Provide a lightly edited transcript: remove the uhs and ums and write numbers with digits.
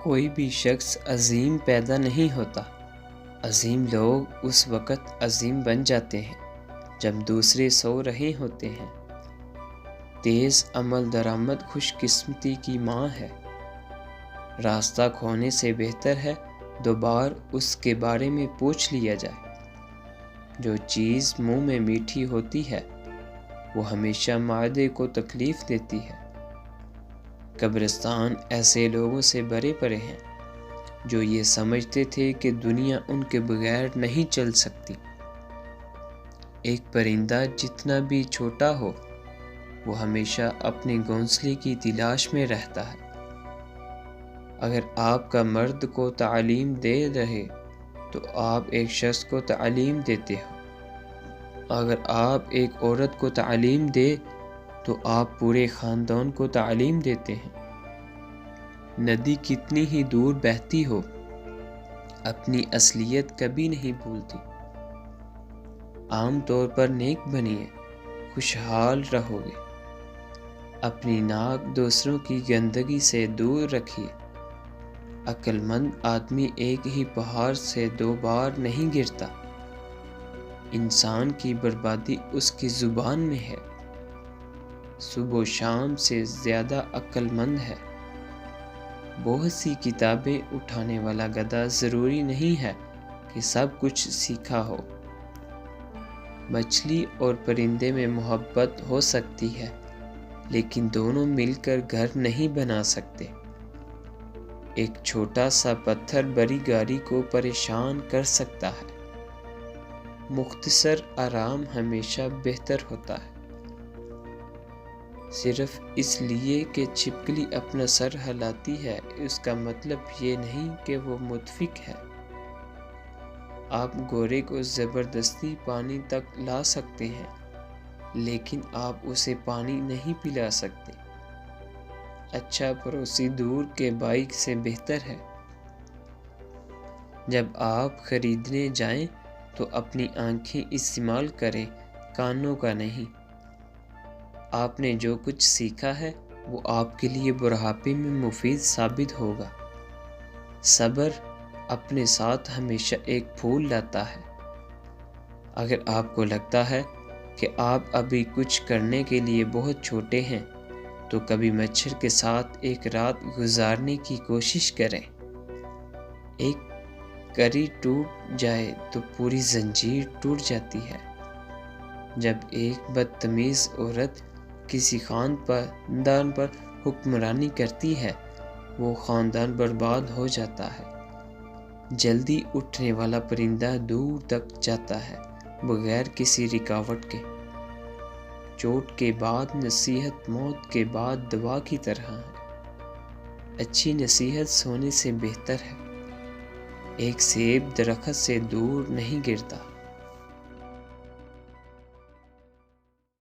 کوئی بھی شخص عظیم پیدا نہیں ہوتا۔ عظیم لوگ اس وقت عظیم بن جاتے ہیں جب دوسرے سو رہے ہوتے ہیں۔ تیز عمل درآمد خوش قسمتی کی ماں ہے۔ راستہ کھونے سے بہتر ہے 2 بار اس کے بارے میں پوچھ لیا جائے۔ جو چیز منہ میں میٹھی ہوتی ہے وہ ہمیشہ معدے کو تکلیف دیتی ہے۔ قبرستان ایسے لوگوں سے بھرے پڑے ہیں جو یہ سمجھتے تھے کہ دنیا ان کے بغیر نہیں چل سکتی۔ ایک پرندہ جتنا بھی چھوٹا ہو وہ ہمیشہ اپنے گھونسلے کی تلاش میں رہتا ہے۔ اگر آپ کا مرد کو تعلیم دے رہے تو آپ ایک شخص کو تعلیم دیتے ہو۔ اگر آپ ایک عورت کو تعلیم دے تو آپ پورے خاندان کو تعلیم دیتے ہیں۔ ندی کتنی ہی دور بہتی ہو اپنی اصلیت کبھی نہیں بھولتی۔ عام طور پر نیک بنیے، خوشحال رہو گے۔ اپنی ناک دوسروں کی گندگی سے دور رکھیے۔ عقل مند آدمی ایک ہی پہاڑ سے 2 بار نہیں گرتا۔ انسان کی بربادی اس کی زبان میں ہے۔ صبح و شام سے زیادہ عقل مند ہے۔ بہت سی کتابیں اٹھانے والا گدھا ضروری نہیں ہے کہ سب کچھ سیکھا ہو۔ مچھلی اور پرندے میں محبت ہو سکتی ہے لیکن دونوں مل کر گھر نہیں بنا سکتے۔ ایک چھوٹا سا پتھر بڑی گاڑی کو پریشان کر سکتا ہے۔ مختصر آرام ہمیشہ بہتر ہوتا ہے۔ صرف اس لیے کہ چھپکلی اپنا سر ہلاتی ہے اس کا مطلب یہ نہیں کہ وہ متفق ہے۔ آپ گورے کو زبردستی پانی تک لا سکتے ہیں لیکن آپ اسے پانی نہیں پلا سکتے۔ اچھا پڑوسی دور کے بھائی سے بہتر ہے۔ جب آپ خریدنے جائیں تو اپنی آنکھیں استعمال کریں، کانوں کا نہیں۔ آپ نے جو کچھ سیکھا ہے وہ آپ کے لیے بڑھاپے میں مفید ثابت ہوگا۔ صبر اپنے ساتھ ہمیشہ ایک پھول لاتا ہے۔ اگر آپ کو لگتا ہے کہ آپ ابھی کچھ کرنے کے لیے بہت چھوٹے ہیں تو کبھی مچھر کے ساتھ ایک رات گزارنے کی کوشش کریں۔ ایک کڑی ٹوٹ جائے تو پوری زنجیر ٹوٹ جاتی ہے۔ جب ایک بدتمیز عورت کسی خاندان پر حکمرانی کرتی ہے وہ خاندان برباد ہو جاتا ہے۔ جلدی اٹھنے والا پرندہ دور تک جاتا ہے بغیر کسی رکاوٹ کے۔ چوٹ کے بعد نصیحت موت کے بعد دوا کی طرح ہے۔ اچھی نصیحت سونے سے بہتر ہے۔ ایک سیب درخت سے دور نہیں گرتا۔